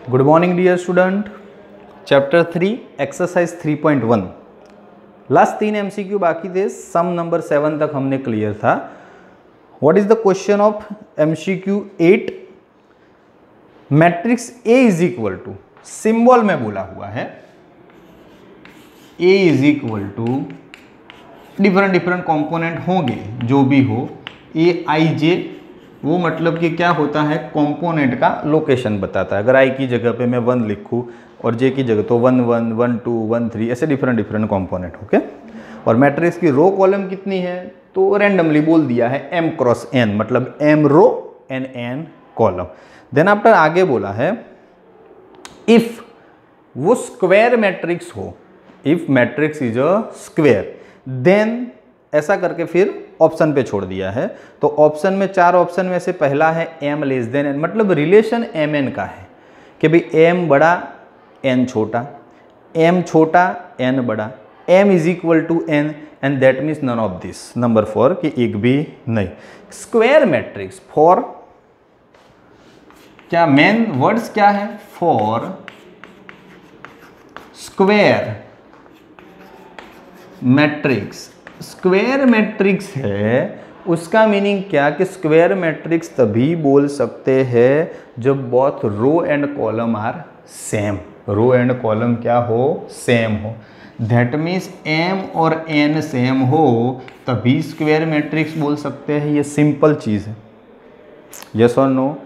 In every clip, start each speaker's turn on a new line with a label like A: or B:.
A: Good morning dear student. Chapter 3 exercise 3.1 last 3 MCQ बाकी थे, सम number 7 तक हमने क्लियर था। What is the question of MCQ 8? Matrix A is equal to, symbol में बोला हुआ है A is equal to different component होंगे जो भी हो, AIJ, वो मतलब कि क्या होता है, कंपोनेंट का लोकेशन बताता है। अगर I की जगह पे मैं 1 लिखूँ और J की जगह तो 1 1 1 2 1 3 ऐसे डिफरेंट कंपोनेंट, ओके। और मैट्रिक्स की रो कॉलम कितनी है तो रैंडमली बोल दिया है M क्रॉस N, मतलब M row and N column. Then after आगे बोला है इफ वो स्क्वायर मैट्रिक्स हो, if matrix is a square, then ऐसा करके फिर ऑप्शन पे छोड़ दिया है। तो ऑप्शन में 4 ऑप्शन में से पहला है M लेस देन N, मतलब रिलेशन MN का है कि भाई M बड़ा N छोटा, M छोटा N बड़ा, M is equal to N and that means none of this. Number 4 कि एक भी नहीं। स्क्वायर मैट्रिक्स फॉर, क्या मेन वर्ड्स क्या है, for square matrix. Square matrix है, उसका मीनिंग क्या कि स्क्वायर मैट्रिक्स तभी बोल सकते हैं जब both row and column are same, row and column क्या हो, सेम हो। दैट मीन्स M और N सेम हो तभी स्क्वायर मैट्रिक्स बोल सकते हैं। ये सिंपल चीज़ है, यस और no,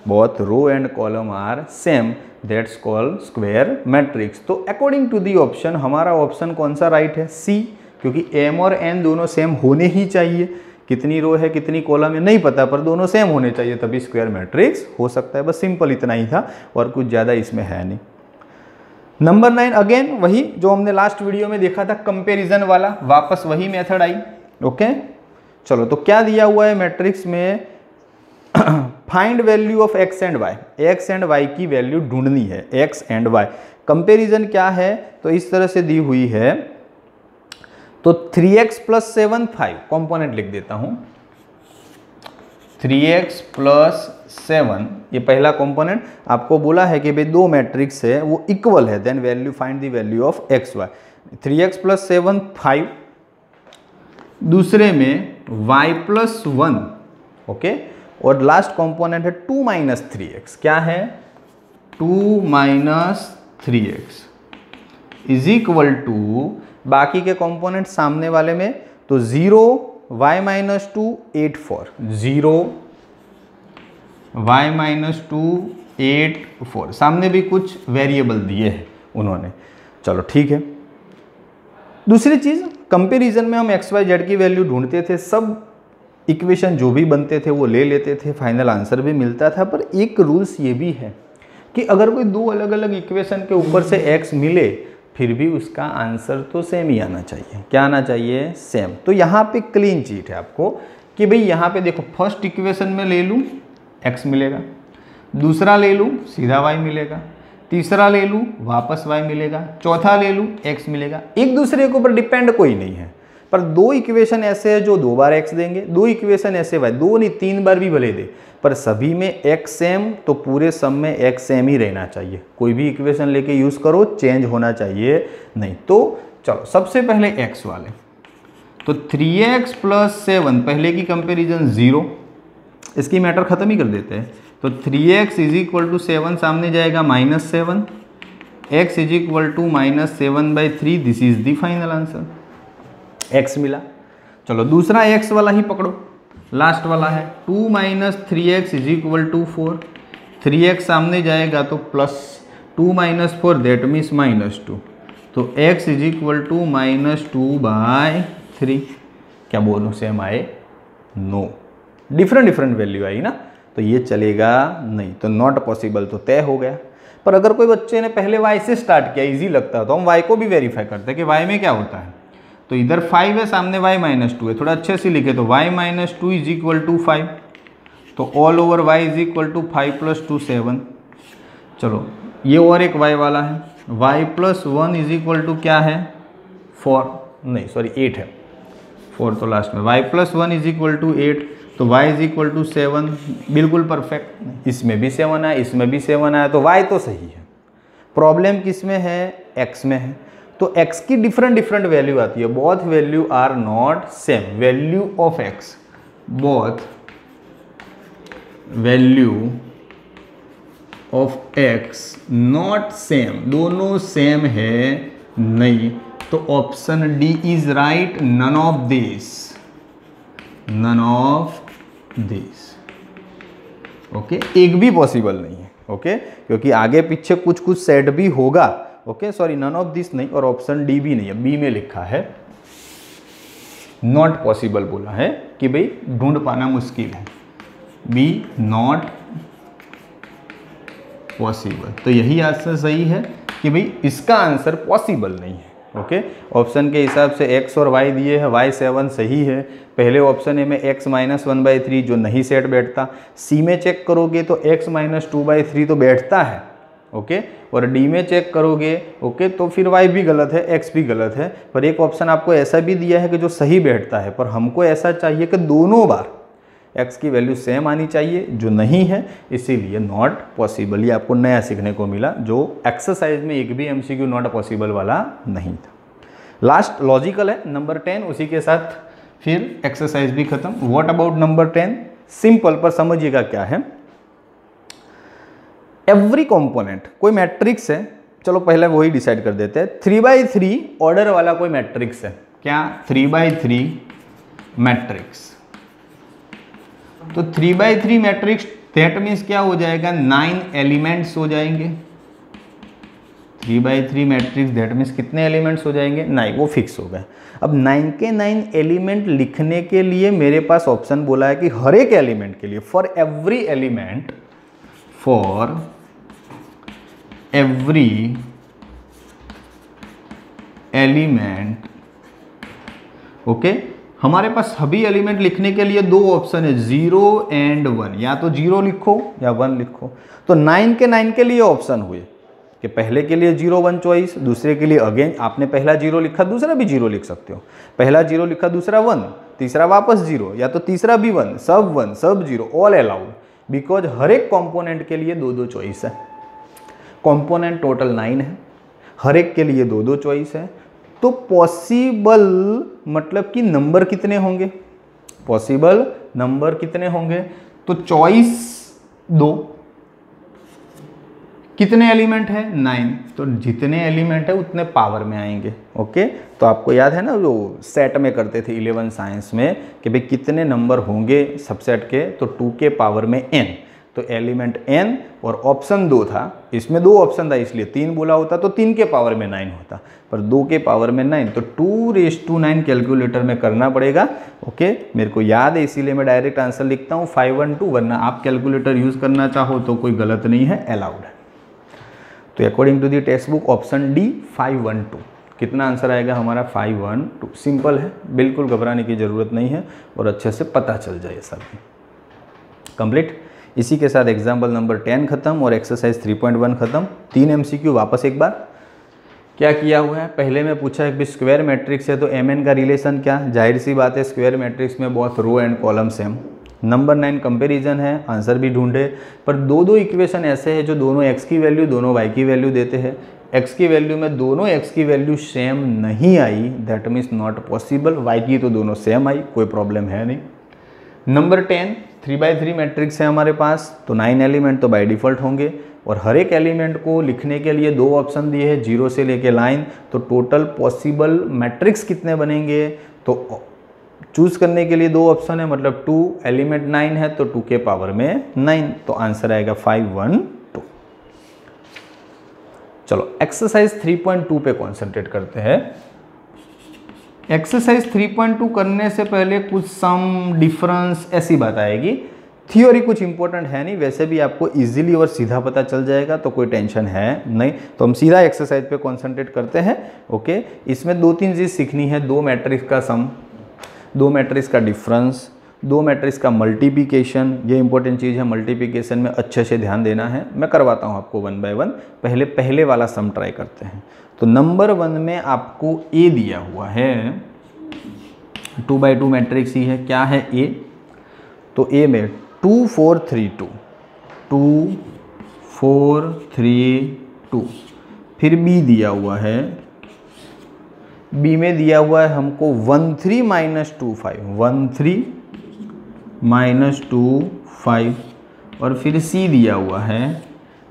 A: both row and column are same, that's called square matrix. तो अकॉर्डिंग टू दी ऑप्शन हमारा ऑप्शन कौन सा राइट है, C, क्योंकि M और N दोनों सेम होने ही चाहिए। कितनी रो है कितनी कॉलम है नहीं पता, पर दोनों सेम होने चाहिए तभी स्क्वायर मैट्रिक्स हो सकता है। बस सिंपल इतना ही था और कुछ ज़्यादा इसमें है नहीं। नंबर 9 अगेन वही जो हमने लास्ट वीडियो में देखा था, कंपेरिजन वाला, वापस वही मेथड आई, ओके। चलो तो क्या दिया हुआ है मैट्रिक्स में, find value of x and y, x and y की वैल्यू ढूंढनी है, x एंड y। कंपेरिजन क्या है तो इस तरह से दी हुई है, तो 3x प्लस 7 5 कॉम्पोनेंट लिख देता हूं, 3x प्लस 7 ये पहला कंपोनेंट। आपको बोला है कि भाई दो मैट्रिक्स है वो इक्वल है, then value find the value of x y। 3x plus 7 5, दूसरे में y प्लस 1, ओके। और लास्ट कंपोनेंट है 2 माइनस 3x, क्या है 2 minus 3x is equal to, बाकी के कंपोनेंट सामने वाले में तो 0 y माइनस 2 8 4, 0 y माइनस 2 8 4, सामने भी कुछ वेरिएबल दिए हैं उन्होंने। चलो ठीक है। दूसरी चीज़, कंपैरिजन में हम x y z की वैल्यू ढूंढते थे, सब इक्वेशन जो भी बनते थे वो ले लेते थे, फाइनल आंसर भी मिलता था। पर एक रूल्स ये भी है कि अगर कोई दो अलग अलग इक्वेशन के ऊपर से x मिले फिर भी उसका आंसर तो सेम ही आना चाहिए। क्या आना चाहिए, सेम। तो यहाँ पे क्लीन चीट है आपको कि भाई यहाँ पे देखो, फर्स्ट इक्वेशन में ले लूँ x मिलेगा, दूसरा ले लूँ सीधा y मिलेगा, तीसरा ले लूँ वापस y मिलेगा, चौथा ले लूँ x मिलेगा। एक दूसरे के ऊपर डिपेंड कोई नहीं है, पर दो इक्वेशन ऐसे है जो 2 बार x देंगे, दो इक्वेशन ऐसे y, 2 नहीं 3 बार भी भले दे, पर सभी में x सेम, तो पूरे सम में x सेम ही रहना चाहिए। कोई भी इक्वेशन लेके यूज करो, चेंज होना चाहिए नहीं। तो चलो सबसे पहले x वाले, तो 3x प्लस 7 पहले की कंपेरिजन 0, इसकी मैटर खत्म ही कर देते हैं। तो 3x इज इक्वल टू 7 सामने जाएगा -7, x is equal to -7/3, this is the final answer, x मिला। चलो दूसरा x वाला ही पकड़ो, लास्ट वाला है 2 minus 3x is equal to 4, 3x सामने जाएगा तो प्लस 2 माइनस 4 दैट मीन्स -2, तो x इज इक्वल टू -2/3। क्या बोलो सेम आए, नो, डिफरेंट वैल्यू आई ना, तो ये चलेगा नहीं, तो नॉट पॉसिबल, तो तय हो गया। पर अगर कोई बच्चे ने पहले y से स्टार्ट किया, इजी लगता तो हम y को भी वेरीफाई करते कि y में क्या होता है। तो इधर 5 है, सामने y माइनस 2 है, थोड़ा अच्छे से लिखे तो y minus 2 is equal to 5, तो all over y is equal to 5 plus 2 7। चलो ये और एक y वाला है, y plus 1 is equal to क्या है 4, नहीं सॉरी 8 है, 4 तो लास्ट में, y plus 1 is equal to 8, तो y इज इक्वल टू 7, बिल्कुल परफेक्ट। इसमें भी 7 आया, इसमें भी 7 आया, तो y तो सही है। प्रॉब्लम किस में है? x में है। तो x की डिफरेंट वैल्यू आती है, both value are not same. Value of x, both value of x not same, दोनों सेम है नहीं, तो option D is right, none of this, none of this. Okay, एक भी पॉसिबल नहीं है। ओके, क्योंकि आगे पीछे कुछ कुछ सेट भी होगा। Okay, sorry, none of this नहीं, और ऑप्शन डी भी नहीं है, बी में लिखा है नॉट पॉसिबल, बोला है कि भाई ढूंढ पाना मुश्किल है, बी नॉट पॉसिबल। तो यही आंसर सही है कि भाई इसका आंसर पॉसिबल नहीं है। ओके, ऑप्शन के हिसाब से x और y दिए हैं, y 7 सही है। पहले ऑप्शन ए में x माइनस 1/3 जो नहीं सेट बैठता, सी में चेक करोगे तो x माइनस 2/3 तो बैठता है। ओके, और डी में चेक करोगे ओके तो फिर y भी गलत है, x भी गलत है। पर एक ऑप्शन आपको ऐसा भी दिया है कि जो सही बैठता है, पर हमको ऐसा चाहिए कि दोनों बार x की वैल्यू सेम आनी चाहिए, जो नहीं है, इसीलिए नॉट पॉसिबल। ये आपको नया सीखने को मिला, जो एक्सरसाइज में एक भी MCQ नॉट पॉसिबल वाला नहीं था। लास्ट लॉजिकल है नंबर 10, उसी के साथ फिर एक्सरसाइज भी खत्म। What about number 10? सिंपल, पर समझिएगा क्या है। एवरी कंपोनेंट, कोई मैट्रिक्स है, चलो पहले वही डिसाइड कर देते हैं। 3/3 ऑर्डर वाला कोई मैट्रिक्स है, क्या? 3/3 मैट्रिक्स। तो 3/3 मैट्रिक्स, दैट मीन्स क्या हो जाएगा? 9 एलिमेंट्स हो जाएंगे। 3/3 मैट्रिक्स दैट मीन्स कितने एलिमेंट्स हो जाएंगे? 9, वो फिक्स हो गए। अब 9 के 9 एलिमेंट लिखने के लिए मेरे पास ऑप्शन बोला है कि हर एक एलिमेंट के लिए, for every element, for every element, okay, हमारे पास सभी एलिमेंट लिखने के लिए 2 ऑप्शन है, 0 एंड 1। या तो 0 लिखो या 1 लिखो। तो 9 के 9 के लिए ऑप्शन हुए कि पहले के लिए 0 1 चॉइस, दूसरे के लिए अगेन आपने पहला 0 लिखा, दूसरा भी 0 लिख सकते हो। पहला 0 लिखा, दूसरा 1, तीसरा वापस 0, या तो तीसरा भी 1, सब 0, ऑल अलाउड। बिकॉज हर एक कॉम्पोनेंट के लिए 2-2 चॉइस है। कॉम्पोनेंट टोटल 9 है, हर एक के लिए 2-2 चॉइस है। तो पॉसिबल मतलब कि नंबर कितने होंगे? पॉसिबल नंबर कितने होंगे? तो चॉइस 2, कितने एलिमेंट है? 9। तो जितने एलिमेंट है उतने पावर में आएंगे। ओके, तो आपको याद है ना जो सेट में करते थे 11 साइंस में कि भाई कितने नंबर होंगे सबसेट के? तो 2 के पावर में n, तो एलिमेंट n, और ऑप्शन 2 था, इसमें 2 ऑप्शन था इसलिए 3 बोला होता तो 3 के पावर में 9 होता, पर 2 के पावर में 9, तो 2�9 कैलकुलेटर में करना पड़ेगा। ओके, मेरे को याद है इसीलिए मैं डायरेक्ट आंसर लिखता हूँ 512, वरना आप कैलकुलेटर यूज़ करना चाहो तो कोई गलत नहीं है, अलाउड है। तो according to the textbook option D 512। कितना आंसर आएगा हमारा? 512। सिंपल है, बिल्कुल घबराने की ज़रूरत नहीं है, और अच्छे से पता चल जाए सब कंप्लीट। इसी के साथ एग्जाम्पल नंबर 10 खत्म और एक्सरसाइज 3.1 खत्म। 3 MCQ वापस एक बार। क्या किया हुआ है? पहले में पूछा है कि स्क्वायर मैट्रिक्स है तो mn का रिलेशन क्या? जाहिर सी बात है, स्क्वायर मैट्रिक्स में बहुत row and column same. Number 9 comparison है, आंसर भी ढूंढे, पर 2 इक्वेशन ऐसे हैं जो दोनों x की वैल्यू दोनों y की वैल्यू देते हैं। x की वैल्यू में दोनों x की वैल्यू सेम नहीं आई, that means not possible. y की तो दोनों सेम आई, कोई प्रॉब्लम है नहीं। नंबर 10 3/3 मैट्रिक्स है हमारे पास, तो 9 एलिमेंट तो बाय डिफ़ॉल्ट होंगे, और हर एक एलिमेंट को लिखने के लिए 2 ऑप्शन दिए हैं, 0 से लेके लाइन। तो टोटल पॉसिबल मैट्रिक्स कितने बनेंगे? तो चूज़ करने के लिए 2 ऑप्शन है, मतलब 2, एलिमेंट 9 है तो 2 के पावर में 9, तो आंसर आएगा 512। चलो एक्सरसाइज 3.2 पे कॉन्सेंट्रेट करते हैं। एक्सरसाइज 3.2 करने से पहले कुछ सम डिफरेंस ऐसी बात आएगी, थ्योरी कुछ इंपॉर्टेंट है नहीं, वैसे भी आपको इजीली और सीधा पता चल जाएगा, तो कोई टेंशन है नहीं। तो हम सीधा एक्सरसाइज पे कॉन्सेंट्रेट करते हैं। ओके, इसमें 2-3 चीज़ सीखनी है। 2 मैट्रिक्स का सम, 2 मैट्रिक्स का डिफरेंस, 2 मैट्रिक्स का मल्टीप्लिकेशन, ये इंपॉर्टेंट चीज़ है। मल्टीप्लिकेशन में अच्छे से ध्यान देना है, मैं करवाता हूँ आपको 1 बाय 1। पहले वाला सम ट्राई करते हैं। तो नंबर 1 में आपको ए दिया हुआ है, 2 बाय 2 मैट्रिक्स ही है। क्या है ए? तो ए में 2 4 3 2, 2 4 3 2। फिर बी दिया हुआ है, बी में दिया हुआ है हमको 1 3 माइनस 2 5, 1 3 माइनस 2 5। और फिर सी दिया हुआ है,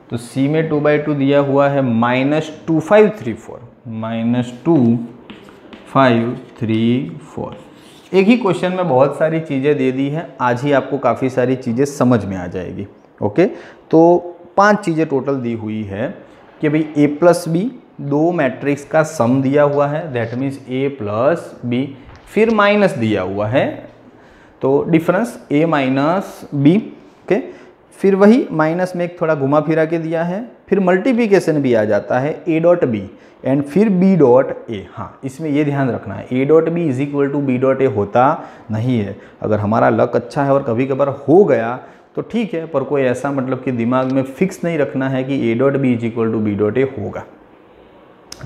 A: तो सी में 2/2 दिया हुआ है माइनस 2 5 3 4, माइनस 2 5 3 4। एक ही क्वेश्चन में बहुत सारी चीज़ें दे दी है, आज ही आपको काफ़ी सारी चीज़ें समझ में आ जाएगी। ओके, तो 5 चीज़ें टोटल दी हुई है कि भाई ए प्लस बी, दो मैट्रिक्स का सम दिया हुआ है, that means A plus B, फिर माइनस दिया हुआ है तो difference A minus B. Okay, फिर वही माइनस में एक थोड़ा घुमा फिरा के दिया है, फिर मल्टीप्लिकेशन भी आ जाता है ए डॉट बी एंड फिर बी डॉट ए। हाँ, इसमें ये ध्यान रखना है A dot B is equal to B dot A होता नहीं है। अगर हमारा लक अच्छा है और कभी कभार हो गया तो ठीक है, पर कोई ऐसा मतलब कि दिमाग में फिक्स नहीं रखना है कि A dot B is equal to B dot A होगा।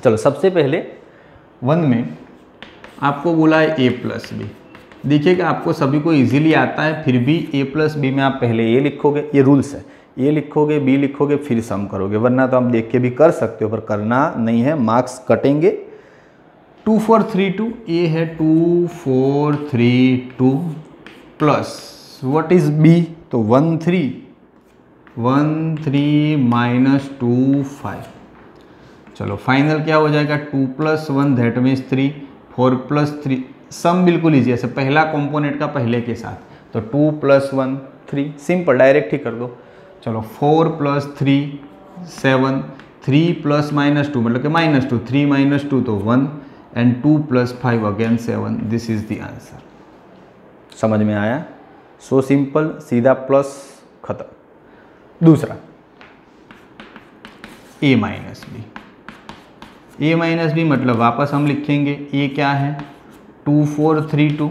A: चलो, सबसे पहले 1 में आपको बोला है ए प्लस बी। देखिएगा आपको सभी को इजीली आता है, फिर भी ए प्लस बी में आप पहले ए लिखोगे, ये रूल्स है, ए लिखोगे बी लिखोगे फिर सम करोगे, वरना तो आप देख के भी कर सकते हो पर करना नहीं है, मार्क्स कटेंगे। 2 4 3 2, ए है 2 4 3 2 प्लस व्हाट इज बी, तो 1 3 माइनस 2 5। चलो फाइनल क्या हो जाएगा, 2 + 1 दैट मीन्स 3, 4 + 3, सम बिल्कुल ईजी है, पहला कंपोनेंट का पहले के साथ, तो 2 + 1 3, सिंपल डायरेक्ट ही कर दो। चलो 4 + 3 7, 3 + -2 मतलब कि -2, 3 - 2 तो 1 and 2 + 5 again 7, this is the answer. समझ में आया? सो सिंपल, सीधा प्लस खत्म। दूसरा a माइनस बी मतलब वापस हम लिखेंगे a क्या है 2 4 3 2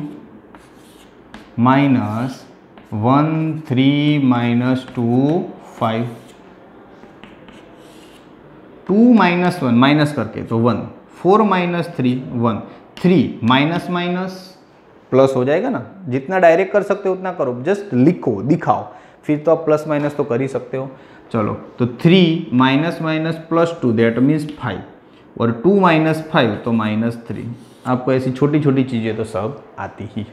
A: माइनस 1 3 माइनस 2 5, 2 - 1 माइनस करके तो 1, 4 - 3 1, 3 माइनस माइनस प्लस हो जाएगा ना, जितना डायरेक्ट कर सकते हो उतना करो, जस्ट लिखो दिखाओ, फिर तो आप प्लस माइनस तो कर ही सकते हो। चलो तो 3 minus minus plus 2 that means 5, और 2 - 5 तो -3। आपको ऐसी छोटी छोटी चीज़ें तो सब आती ही है।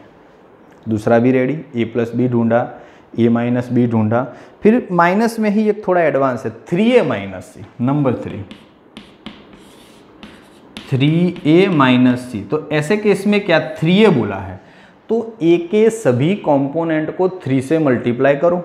A: दूसरा भी रेडी, ए प्लस बी ढूंढा, ए माइनस बी ढूंढा, फिर माइनस में ही एक थोड़ा एडवांस है 3a माइनस सी, नंबर 3a माइनस सी। तो ऐसे केस में क्या 3a बोला है तो a के सभी कंपोनेंट को 3 से मल्टीप्लाई करो।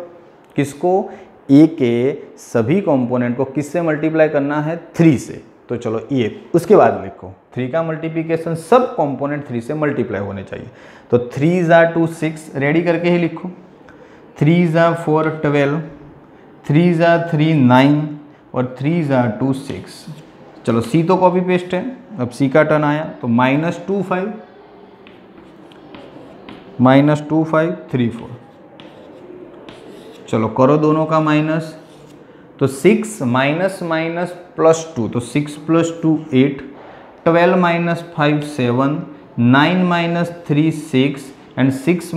A: किसको? a के सभी कंपोनेंट को किससे मल्टीप्लाई करना है? 3 से। तो चलो ये उसके बाद लिखो 3 का मल्टीप्लिकेशन सब कंपोनेंट 3 से मल्टीप्लाई होने चाहिए। तो 3 * 2 6, रेडी करके ही लिखो। 3 * 4 12, 3 * 3 9 और 3 * 2 6। चलो सी तो कॉपी पेस्ट है, अब सी का टर्न आया तो -2 5, -2 5 3 4। चलो करो दोनों का माइनस, तो 6 माइनस माइनस प्लस 2, तो 6 + 2 8, 12 - 5 7, 9 - 3 6 एंड 6 -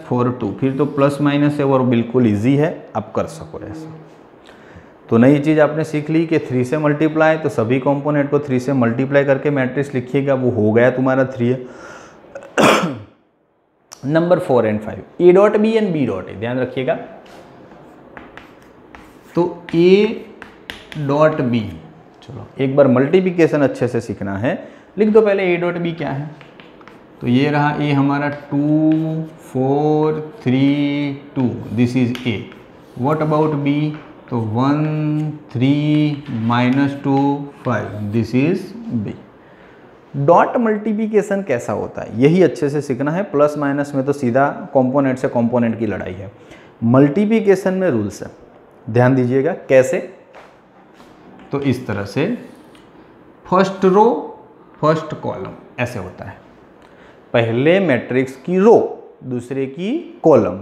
A: 4 2। फिर तो प्लस माइनस है और बिल्कुल इजी है, आप कर सको ऐसा। तो नई चीज़ आपने सीख ली कि 3 से मल्टीप्लाई, तो सभी कंपोनेंट को 3 से मल्टीप्लाई करके मैट्रिक्स लिखिएगा, वो हो गया तुम्हारा 3 है। Number 4 and 5, A dot B and B dot A, ध्यान रखिएगा। तो ए डॉट बी, चलो एक बार मल्टीप्लिकेशन अच्छे से सीखना है, लिख दो पहले ए डॉट बी क्या है। तो ये रहा ए हमारा 2 4 3 2, this is A. What about B? तो 1 3 -2 5, this is B. Dot multiplication कैसा होता है यही अच्छे से सीखना है। प्लस माइनस में तो सीधा कंपोनेंट से कंपोनेंट की लड़ाई है, मल्टीप्लिकेशन में रूल्स है, ध्यान दीजिएगा। कैसे? तो इस तरह से फर्स्ट रो फर्स्ट कॉलम ऐसे होता है, पहले मैट्रिक्स की रो दूसरे की कॉलम,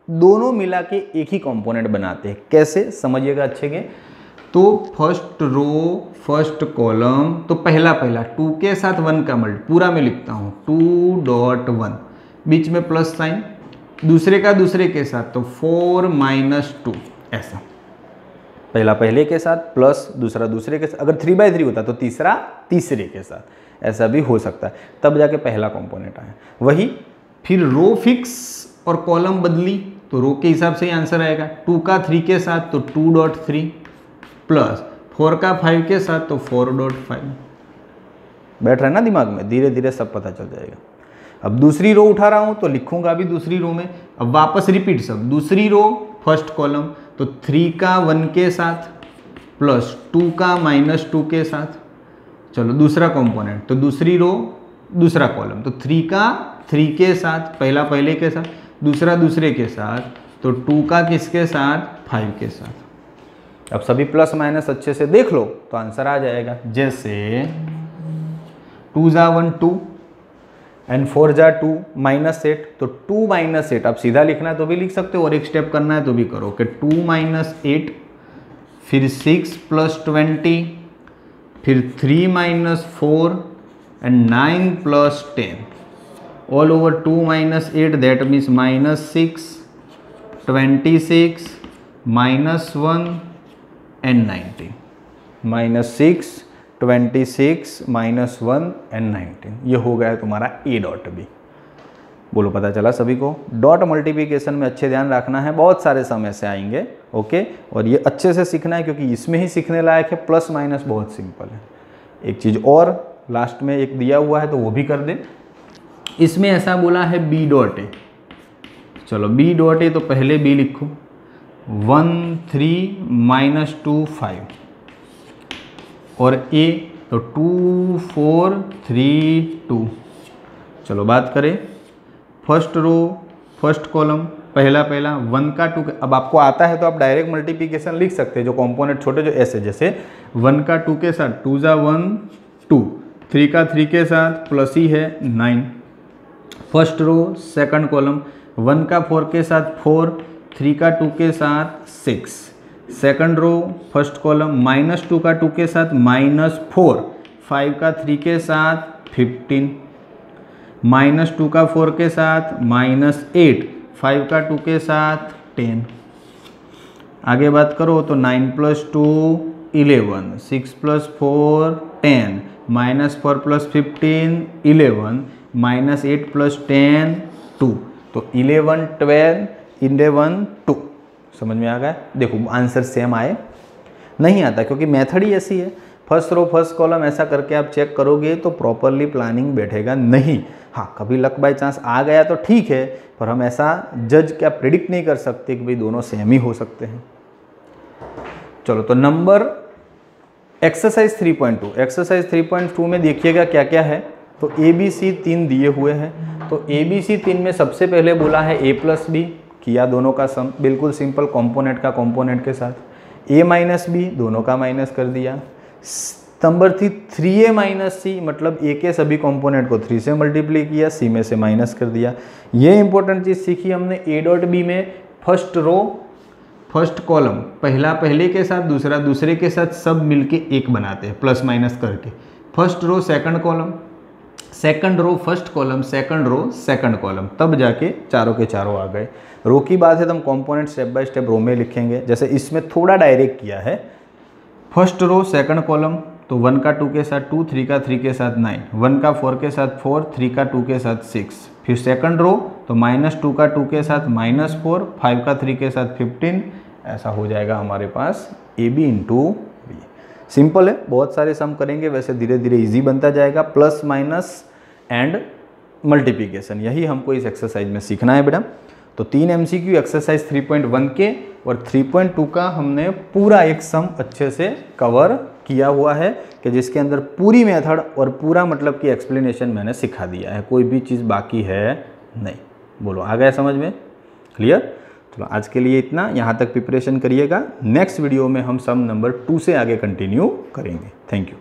A: दोनों मिला के एक ही कंपोनेंट बनाते हैं। कैसे समझिएगा अच्छे के। तो फर्स्ट रो फर्स्ट कॉलम, तो पहला 2 के साथ 1 का मल्टी, पूरा में लिखता हूँ 2.1, बीच में प्लस साइन, दूसरे का दूसरे के साथ तो 4 - 2 ऐसा, पहला पहले के साथ प्लस दूसरा दूसरे के साथ। अगर 3/3 होता तो तीसरा तीसरे के साथ, ऐसा भी हो सकता है, तब जाके पहला कंपोनेंट आया। वही फिर रो फिक्स और कॉलम बदली तो रो के हिसाब से ही आंसर आएगा। 2 का 3 के साथ तो 2.3 प्लस 4 का 5 के साथ तो 4.5। बैठ रहा है ना दिमाग में, धीरे धीरे सब पता चल जाएगा। अब दूसरी रो उठा रहा हूं तो लिखूंगा भी दूसरी रो में। अब वापस रिपीट सब, दूसरी रो फर्स्ट कॉलम तो 3 का 1 के साथ प्लस 2 का -2 के साथ। चलो दूसरा कंपोनेंट तो दूसरी रो दूसरा कॉलम तो 3 का 3 के साथ, पहला पहले के साथ, दूसरा दूसरे के साथ, तो 2 का किसके साथ 5 के साथ। अब सभी प्लस माइनस अच्छे से देख लो तो आंसर आ जाएगा। जैसे 2 × 1 2 एंड 4 × 2 -8, तो 2 - 8 आप सीधा लिखना है तो भी लिख सकते हो और एक स्टेप करना है तो भी करो कि 2 - 8 फिर 6 + 20 फिर 3 - 4 and 9 + 10 all over 2 - 8 that means -6 26 -1 and 19, -6 26 -1 and 19, ये हो गया तुम्हारा A डॉट B। बोलो पता चला सभी को। डॉट मल्टीप्लिकेशन में अच्छे ध्यान रखना है, बहुत सारे समय से आएंगे, ओके। और ये अच्छे से सीखना है क्योंकि इसमें ही सीखने लायक है, प्लस माइनस बहुत सिंपल है। एक चीज़ और लास्ट में एक दिया हुआ है तो वो भी कर दे। इसमें ऐसा बोला है B डॉट ए, चलो B डॉट ए तो पहले B लिखो 1 3 - 2 5 और A तो 2 4 3 2। चलो बात करें फर्स्ट रो फर्स्ट कॉलम, पहला 1 का 2, अब आपको आता है तो आप डायरेक्ट मल्टीप्लिकेशन लिख सकते हैं जो कंपोनेंट छोटे जो ऐसे, जैसे 1 का 2 के साथ 2 × 1 2, 3 का 3 के साथ प्लस ही है 9। फर्स्ट रो सेकंड कॉलम 1 का 4 के साथ 4, 3 का 2 के साथ 6। सेकंड रो फर्स्ट कॉलम -2 का 2 के साथ -4, 5 का 3 के साथ 15, -2 का 4 के साथ -8, 5 का 2 के साथ 10। आगे बात करो तो 9 + 2 11, 6 + 4 10, -4 + 15 11, -8 + 10 2, तो 11 12 11 2। समझ में आ गया? देखो आंसर सेम आए, नहीं आता क्योंकि मेथड ही ऐसी है। फर्स्ट रो फर्स्ट कॉलम ऐसा करके आप चेक करोगे तो प्रॉपरली प्लानिंग बैठेगा नहीं। हाँ कभी लक बाय चांस आ गया तो ठीक है, पर हम ऐसा जज क्या प्रिडिक्ट नहीं कर सकते कि भाई दोनों सेम ही हो सकते हैं। चलो तो नंबर एक्सरसाइज 3.2, एक्सरसाइज 3.2 में देखिएगा क्या क्या है। तो ABC 3 दिए हुए हैं, तो ABC 3 में सबसे पहले बोला है A + B, किया दोनों का सम, बिल्कुल सिंपल, कंपोनेंट का कंपोनेंट के साथ। A - B दोनों का माइनस कर दिया। नंबर थी 3A - C, मतलब A के सभी कंपोनेंट को 3 से मल्टीप्लाई किया, C में से माइनस कर दिया। ये इंपॉर्टेंट चीज़ सीखी हमने। A डॉट B में फर्स्ट रो फर्स्ट कॉलम, पहला पहले के साथ दूसरा दूसरे के साथ सब मिलके एक बनाते हैं प्लस माइनस करके। First row second column, second row first column, second row second column, तब जाके चारों के चारों आ गए। रो की बात है तो हम कंपोनेंट स्टेप बाय स्टेप रो में लिखेंगे। जैसे इसमें थोड़ा डायरेक्ट किया है। फर्स्ट रो सेकंड कॉलम तो 1 का 2 के साथ 2, 3 का 3 के साथ 9, 1 का 4 के साथ 4, 3 का 2 के साथ 6। फिर सेकंड रो तो -2 का 2 के साथ -4, 5 का 3 के साथ 15। ऐसा हो जाएगा हमारे पास AB × B। सिंपल है, बहुत सारे सम करेंगे, वैसे धीरे धीरे इजी बनता जाएगा। प्लस माइनस एंड मल्टीप्लिकेशन, यही हमको इस एक्सरसाइज में सीखना है बेटा। तो 3 MCQ एक्सरसाइज 3.1 के और 3.2 का हमने पूरा एक सम अच्छे से कवर किया हुआ है कि जिसके अंदर पूरी मेथड और पूरा मतलब कि एक्सप्लेनेशन मैंने सिखा दिया है, कोई भी चीज़ बाकी है नहीं। बोलो आ गया समझ में? क्लियर? चलो आज के लिए इतना, यहाँ तक प्रिपरेशन करिएगा। नेक्स्ट वीडियो में हम सम नंबर 2 से आगे कंटिन्यू करेंगे। Thank you.